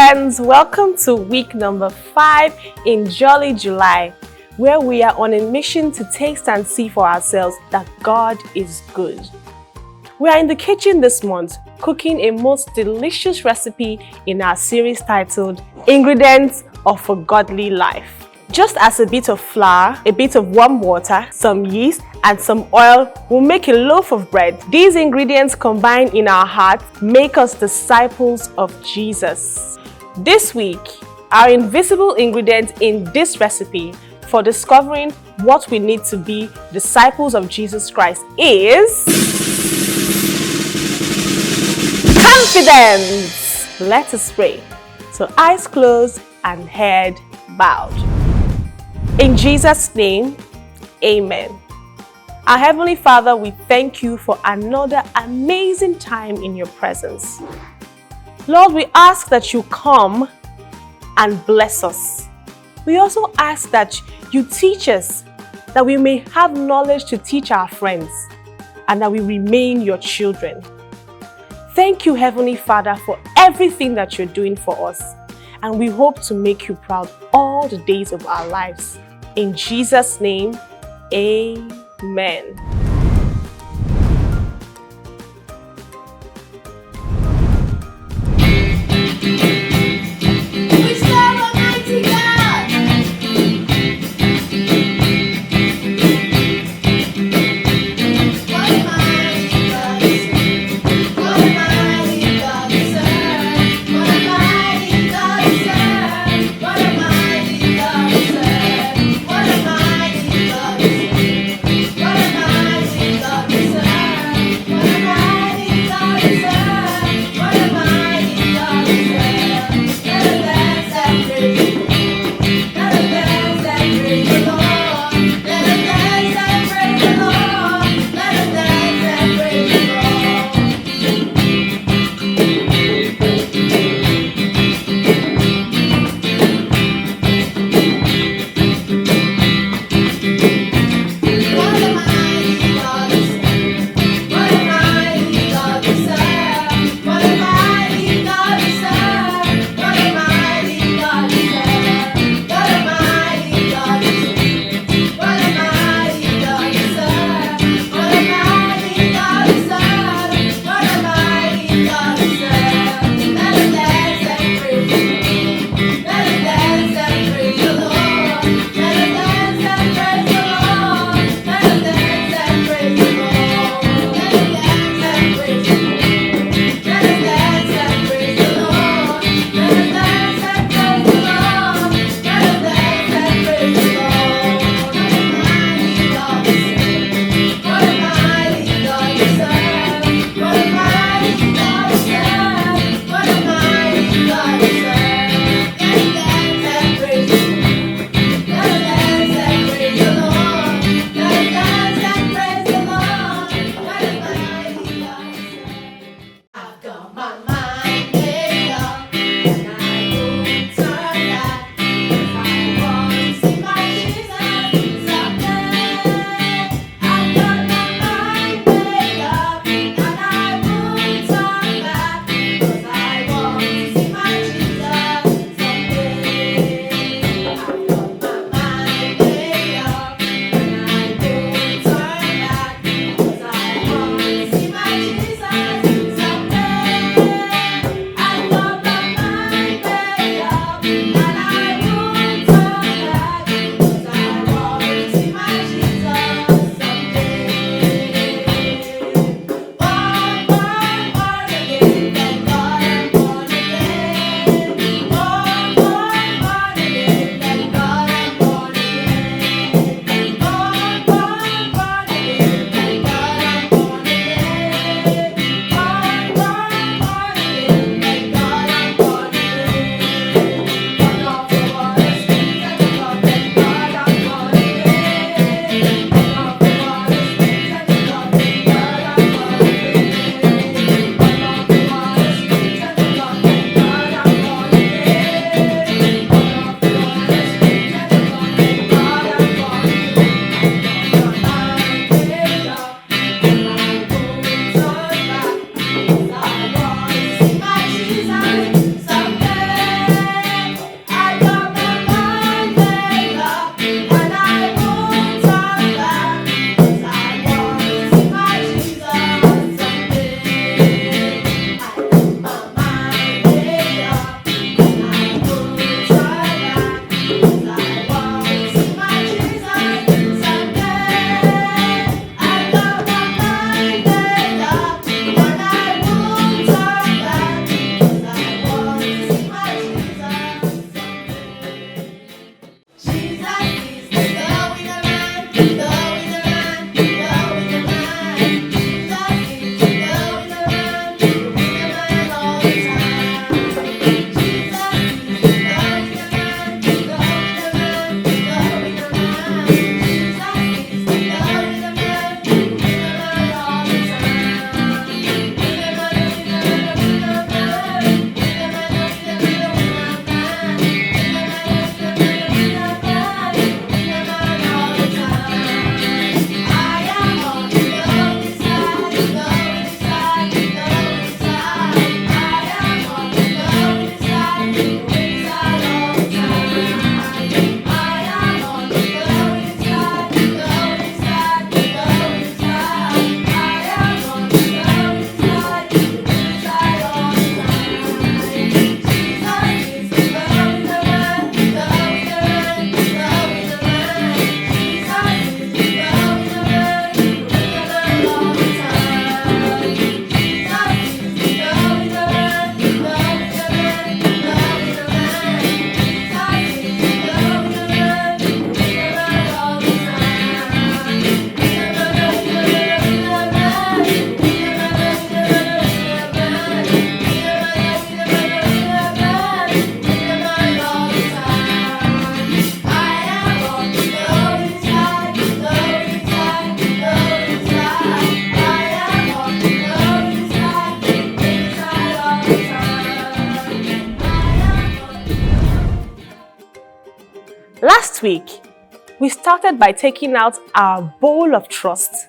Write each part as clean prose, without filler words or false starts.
friends, welcome to week number 5 in Jolly July, where we are on a mission to taste and see for ourselves that God is good. We are in the kitchen this month, cooking a most delicious recipe in our series titled Ingredients of a Godly Life. Just as a bit of flour, a bit of warm water, some yeast, and some oil will make a loaf of bread. These ingredients combined in our hearts make us disciples of Jesus. This week, our invisible ingredient in this recipe for discovering what we need to be disciples of Jesus Christ is confidence. Let us pray. So eyes closed and head bowed. In Jesus' name, amen. Our Heavenly Father, we thank you for another amazing time in your presence. Lord, we ask that you come and bless us. We also ask that you teach us, that we may have knowledge to teach our friends, and that we remain your children. Thank you, Heavenly Father, for everything that you're doing for us, and we hope to make you proud all the days of our lives. In Jesus' name, amen. Last week, we started by taking out our bowl of trust,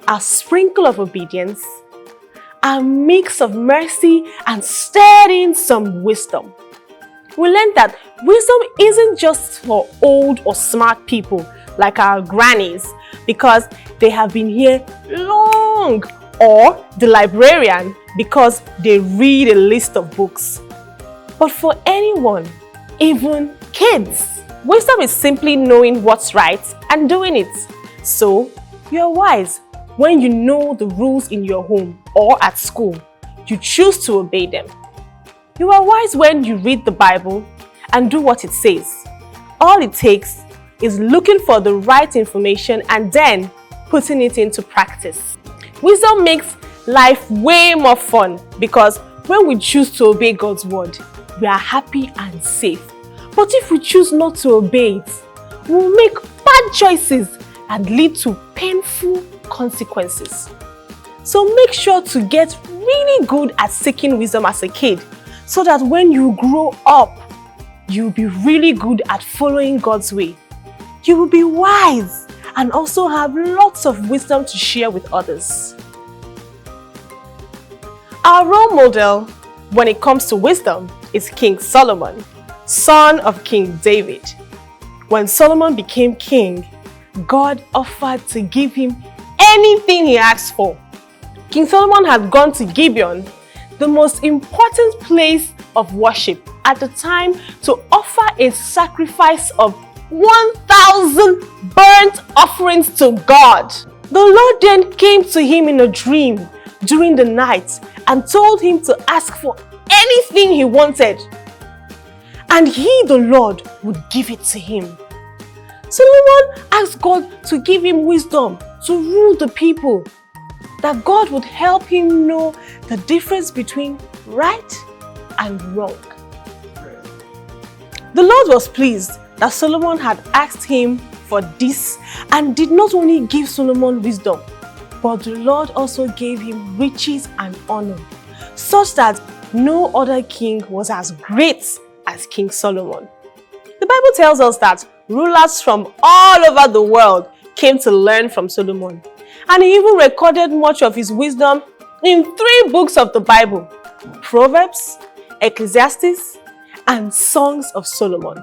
our sprinkle of obedience, our mix of mercy, and stirred in some wisdom. We learned that wisdom isn't just for old or smart people like our grannies because they have been here long, or the librarian because they read a list of books. But for anyone, even kids, wisdom is simply knowing what's right and doing it. So, you're wise when you know the rules in your home or at school. You choose to obey them. You are wise when you read the Bible and do what it says. All it takes is looking for the right information and then putting it into practice. Wisdom makes life way more fun because when we choose to obey God's word, we are happy and safe. But if we choose not to obey it, we will make bad choices and lead to painful consequences. So make sure to get really good at seeking wisdom as a kid so that when you grow up, you'll be really good at following God's way. You will be wise and also have lots of wisdom to share with others. Our role model when it comes to wisdom is King Solomon, son of King David. When Solomon became king, God offered to give him anything he asked for. King Solomon had gone to Gibeon, the most important place of worship at the time, to offer a sacrifice of 1,000 burnt offerings to God. The Lord then came to him in a dream during the night and told him to ask for anything he wanted, and he, the Lord, would give it to him. Solomon asked God to give him wisdom to rule the people, that God would help him know the difference between right and wrong. The Lord was pleased that Solomon had asked him for this and did not only give Solomon wisdom, but the Lord also gave him riches and honor, such that no other king was as great as King Solomon. The Bible tells us that rulers from all over the world came to learn from Solomon, and he even recorded much of his wisdom in 3 books of the Bible: Proverbs, Ecclesiastes, and Songs of Solomon.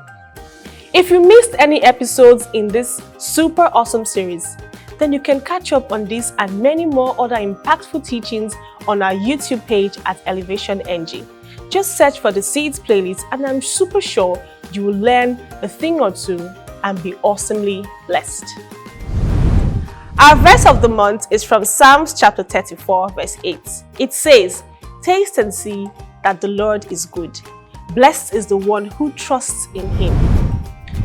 If you missed any episodes in this super awesome series, then you can catch up on this and many more other impactful teachings on our YouTube page at Elevation NG. Just search for the Seeds playlist and I'm super sure you will learn a thing or two and be awesomely blessed. Our verse of the month is from Psalms chapter 34 verse 8. It says, "Taste and see that the Lord is good. Blessed is the one who trusts in him."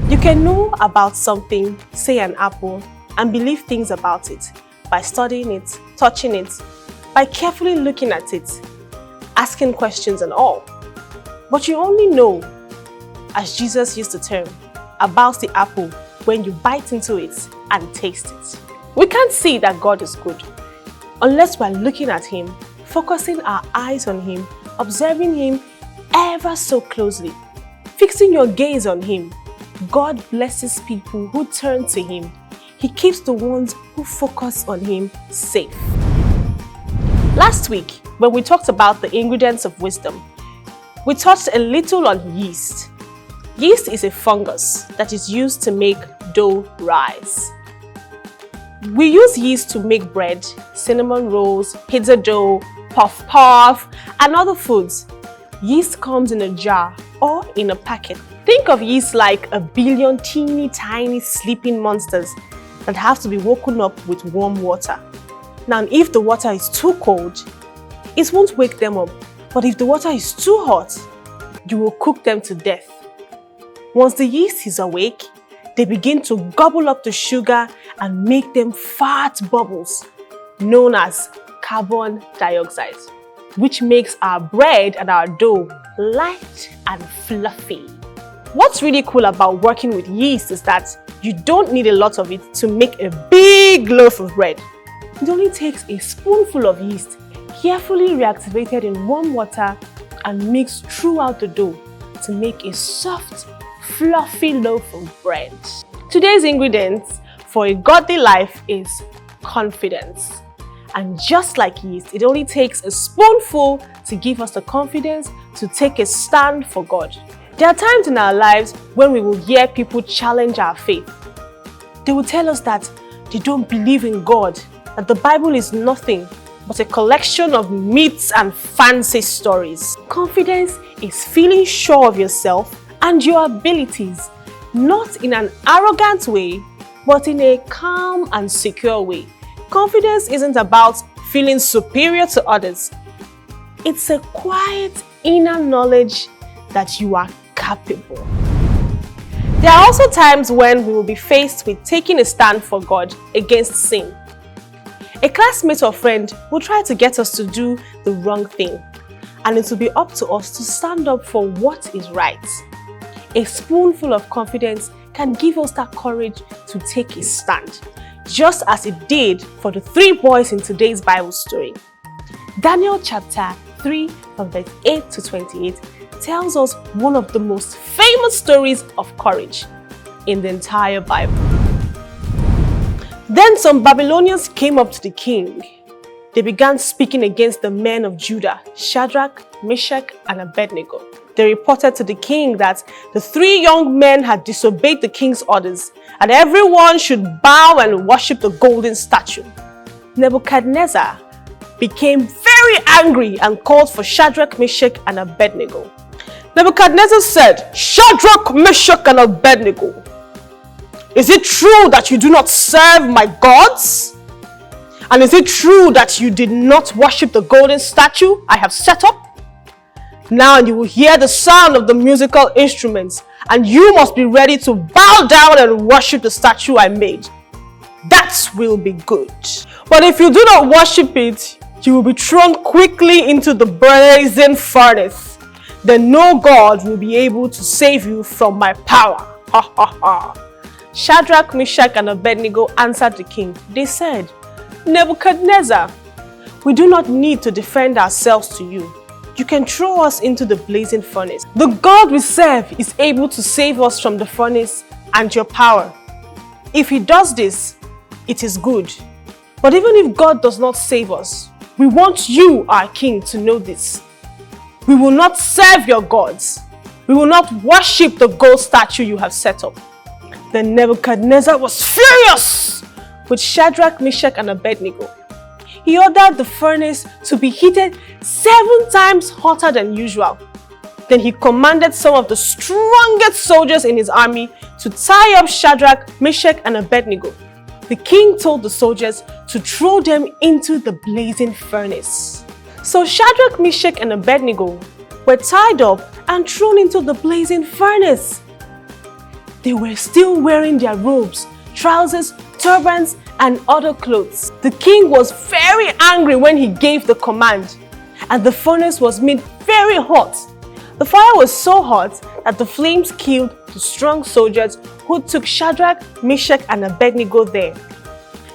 You can know about something, say an apple, and believe things about it by studying it, touching it, by carefully looking at it, asking questions and all. But you only know, as Jesus used the term, about the apple when you bite into it and taste it. We can't see that God is good unless we're looking at him, focusing our eyes on him, observing him ever so closely, fixing your gaze on him. God blesses people who turn to him. He keeps the ones who focus on him safe. Last week, when we talked about the ingredients of wisdom, we touched a little on yeast. Yeast is a fungus that is used to make dough rise. We use yeast to make bread, cinnamon rolls, pizza dough, puff, and other foods. Yeast comes in a jar or in a packet. Think of yeast like a billion teeny tiny sleeping monsters that have to be woken up with warm water. Now, if the water is too cold, it won't wake them up. But if the water is too hot, you will cook them to death. Once the yeast is awake, they begin to gobble up the sugar and make them fat bubbles, known as carbon dioxide, which makes our bread and our dough light and fluffy. What's really cool about working with yeast is that you don't need a lot of it to make a big loaf of bread. It only takes a spoonful of yeast, carefully reactivated in warm water and mixed throughout the dough to make a soft, fluffy loaf of bread. Today's ingredients for a godly life is confidence. And just like yeast, it only takes a spoonful to give us the confidence to take a stand for God. There are times in our lives when we will hear people challenge our faith. They will tell us that they don't believe in God, that the Bible is nothing but a collection of myths and fancy stories. Confidence is feeling sure of yourself and your abilities, not in an arrogant way, but in a calm and secure way. Confidence isn't about feeling superior to others. It's a quiet inner knowledge that you are capable. There are also times when we will be faced with taking a stand for God against sin. A classmate or friend will try to get us to do the wrong thing, and it will be up to us to stand up for what is right. A spoonful of confidence can give us that courage to take a stand, just as it did for the 3 boys in today's Bible story. Daniel chapter 3 from verse 8 to 28 tells us one of the most famous stories of courage in the entire Bible. Then some Babylonians came up to the king. They began speaking against the men of Judah, Shadrach, Meshach, and Abednego. They reported to the king that the 3 young men had disobeyed the king's orders, and everyone should bow and worship the golden statue. Nebuchadnezzar became very angry and called for Shadrach, Meshach, and Abednego. Nebuchadnezzar said, "Shadrach, Meshach, and Abednego, is it true that you do not serve my gods? And is it true that you did not worship the golden statue I have set up? Now you will hear the sound of the musical instruments, and you must be ready to bow down and worship the statue I made. That will be good. But if you do not worship it, you will be thrown quickly into the blazing furnace. Then no God will be able to save you from my power." Ha ha ha. Shadrach, Meshach, and Abednego answered the king. They said, "Nebuchadnezzar, we do not need to defend ourselves to you. You can throw us into the blazing furnace. The God we serve is able to save us from the furnace and your power. If he does this, it is good. But even if God does not save us, we want you, our king, to know this. We will not serve your gods. We will not worship the gold statue you have set up." Then Nebuchadnezzar was furious with Shadrach, Meshach, and Abednego. He ordered the furnace to be heated 7 times hotter than usual. Then he commanded some of the strongest soldiers in his army to tie up Shadrach, Meshach, and Abednego. The king told the soldiers to throw them into the blazing furnace. So Shadrach, Meshach, and Abednego were tied up and thrown into the blazing furnace. They were still wearing their robes, trousers, turbans, and other clothes. The king was very angry when he gave the command, and the furnace was made very hot. The fire was so hot that the flames killed the strong soldiers who took Shadrach, Meshach, and Abednego there.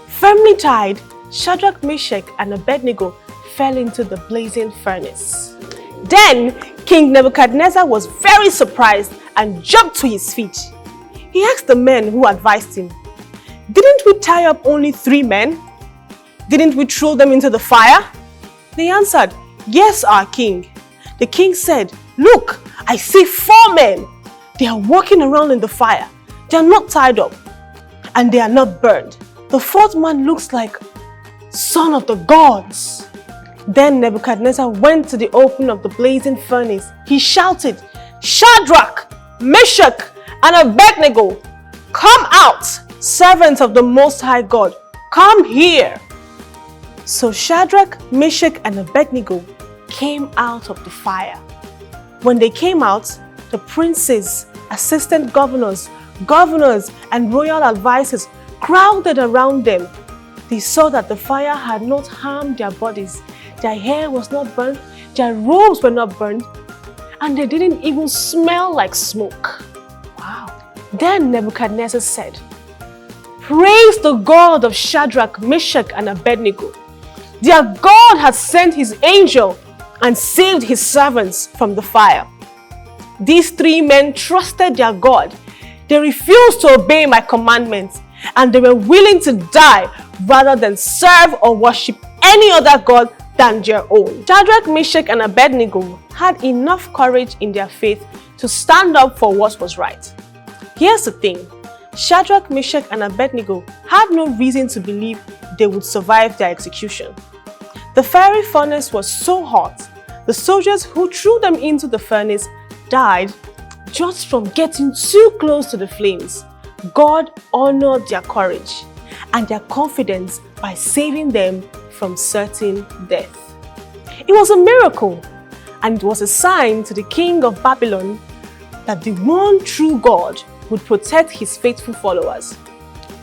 Firmly tied, Shadrach, Meshach, and Abednego fell into the blazing furnace. Then King Nebuchadnezzar was very surprised and jumped to his feet. He asked the men who advised him, "Didn't we tie up only 3 men? Didn't we throw them into the fire?" They answered, "Yes, our king." The king said, "Look, I see 4 men. They are walking around in the fire. They are not tied up, and they are not burned. The 4th man looks like son of the gods." Then Nebuchadnezzar went to the opening of the blazing furnace. He shouted, "Shadrach, Meshach, and Abednego, come out, servants of the Most High God, come here." So Shadrach, Meshach, and Abednego came out of the fire. When they came out, the princes, assistant governors, and royal advisors crowded around them. They saw that the fire had not harmed their bodies. Their hair was not burned, their robes were not burned, and they didn't even smell like smoke. Wow. Then Nebuchadnezzar said, "Praise the God of Shadrach, Meshach, and Abednego. Their God has sent his angel and saved his servants from the fire." These three men trusted their God. They refused to obey my commandments, and they were willing to die rather than serve or worship any other god than their own. Shadrach, Meshach, and Abednego had enough courage in their faith to stand up for what was right. Here's the thing. Shadrach, Meshach, and Abednego had no reason to believe they would survive their execution. The fiery furnace was so hot, the soldiers who threw them into the furnace died just from getting too close to the flames. God honored their courage and their confidence by saving them from certain death. It was a miracle, and it was a sign to the king of Babylon that the one true God would protect his faithful followers.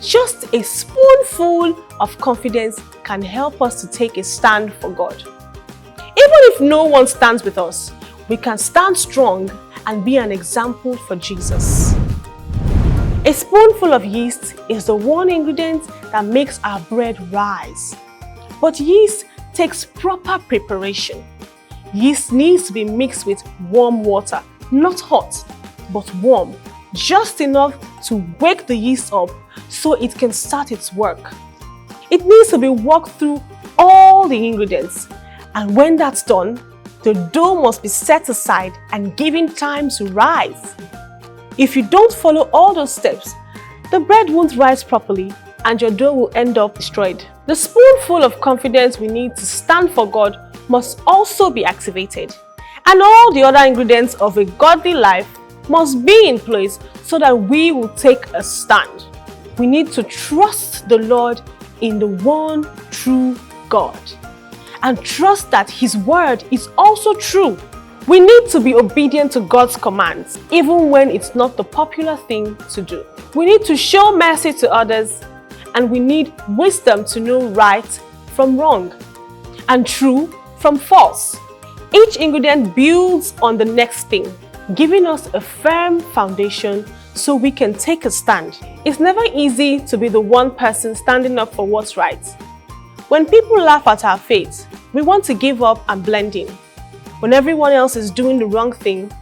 Just a spoonful of confidence can help us to take a stand for God. Even if no one stands with us, we can stand strong and be an example for Jesus. A spoonful of yeast is the one ingredient that makes our bread rise. But yeast takes proper preparation. Yeast needs to be mixed with warm water, not hot, but warm, just enough to wake the yeast up so it can start its work. It needs to be walked through all the ingredients, and when that's done, the dough must be set aside and given time to rise. If you don't follow all those steps, the bread won't rise properly and your dough will end up destroyed. The spoonful of confidence we need to stand for God must also be activated, and all the other ingredients of a godly life must be in place so that we will take a stand. We need to trust the Lord in the one true God and trust that His word is also true. We need to be obedient to God's commands, even when it's not the popular thing to do. We need to show mercy to others, and we need wisdom to know right from wrong and true from false. Each ingredient builds on the next thing, giving us a firm foundation so we can take a stand. It's never easy to be the one person standing up for what's right. When people laugh at our faith, we want to give up and blend in. When everyone else is doing the wrong thing,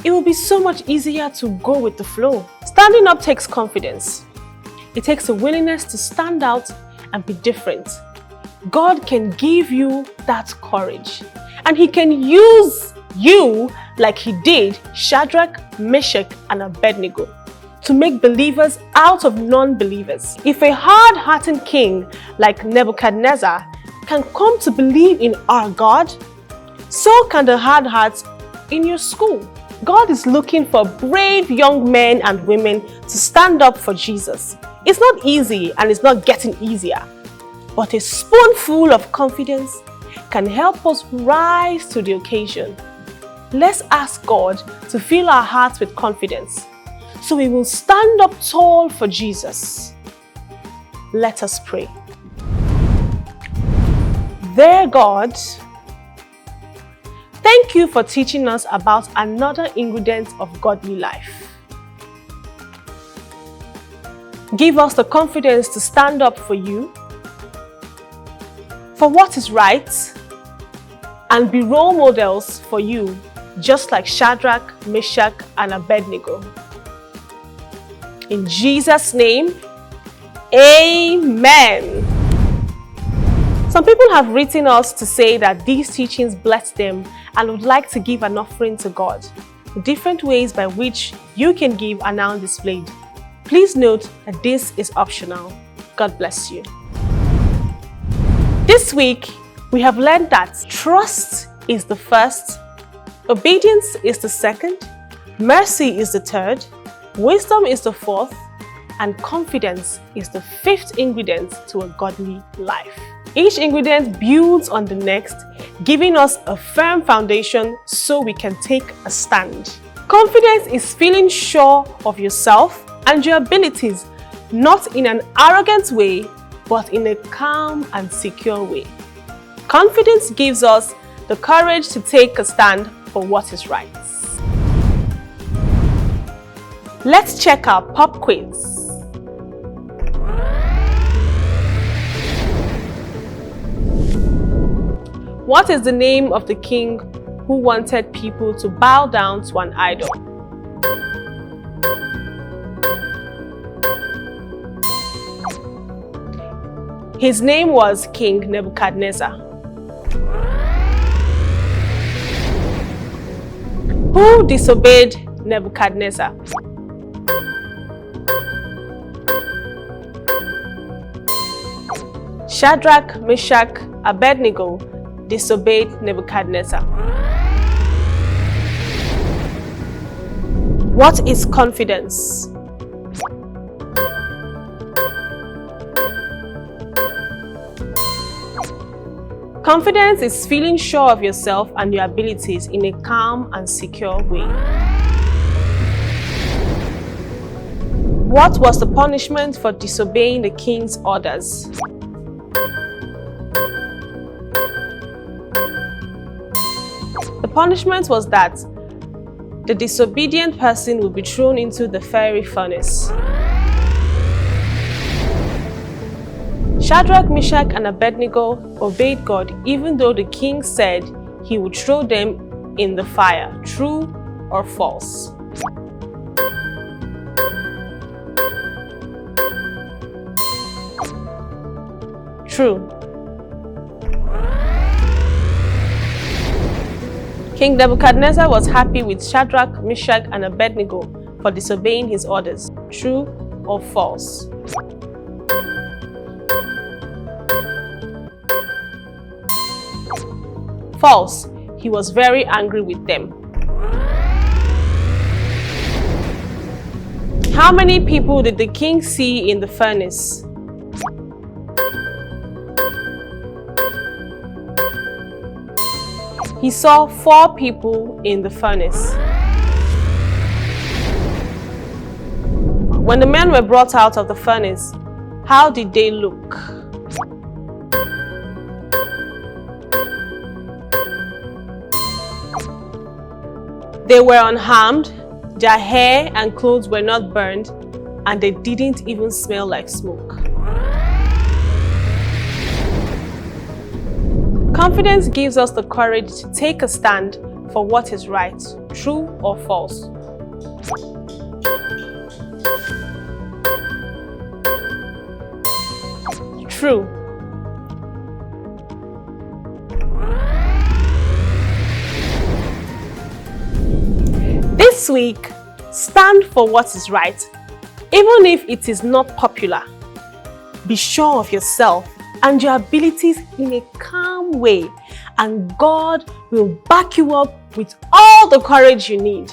it will be so much easier to go with the flow. Standing up takes confidence. It takes a willingness to stand out and be different. God can give you that courage, and He can use you like He did Shadrach, Meshach, and Abednego to make believers out of non-believers. If a hard-hearted king like Nebuchadnezzar can come to believe in our God, so can the hard hearts in your school. God is looking for brave young men and women to stand up for Jesus. It's not easy, and it's not getting easier, but a spoonful of confidence can help us rise to the occasion. Let's ask God to fill our hearts with confidence so we will stand up tall for Jesus. Let us pray. Dear God, thank you for teaching us about another ingredient of godly life. Give us the confidence to stand up for you, for what is right, and be role models for you, just like Shadrach, Meshach, and Abednego. In Jesus' name, amen. Some people have written us to say that these teachings bless them and would like to give an offering to God. The different ways by which you can give are now displayed. Please note that this is optional. God bless you. This week, we have learned that trust is the first, obedience is the second, mercy is the third, wisdom is the fourth, and confidence is the fifth ingredient to a godly life. Each ingredient builds on the next, giving us a firm foundation so we can take a stand. Confidence is feeling sure of yourself and your abilities, not in an arrogant way, but in a calm and secure way. Confidence gives us the courage to take a stand for what is right. Let's check our pop quiz. What is the name of the king who wanted people to bow down to an idol. His name was King Nebuchadnezzar. Who disobeyed Nebuchadnezzar? Shadrach, Meshach, Abednego disobeyed Nebuchadnezzar. What is confidence? Confidence is feeling sure of yourself and your abilities in a calm and secure way. What was the punishment for disobeying the king's orders? The punishment was that the disobedient person would be thrown into the fiery furnace. Shadrach, Meshach, and Abednego obeyed God even though the king said he would throw them in the fire. True or false? True. King Nebuchadnezzar was happy with Shadrach, Meshach, and Abednego for disobeying his orders. True or false? False. He was very angry with them. How many people did the king see in the furnace? He saw 4 people in the furnace. When the men were brought out of the furnace, how did they look? They were unharmed, their hair and clothes were not burned, and they didn't even smell like smoke. Confidence gives us the courage to take a stand for what is right. True or false? True. This week, stand for what is right, even if it is not popular. Be sure of yourself and your abilities in a calm way, and God will back you up with all the courage you need.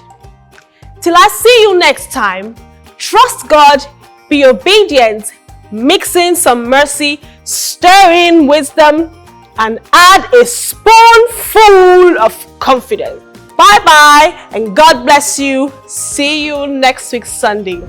Till I see you next time, trust God, be obedient, mix in some mercy, stir in wisdom, and add a spoonful of confidence. Bye-bye, and God bless you. See you next week Sunday.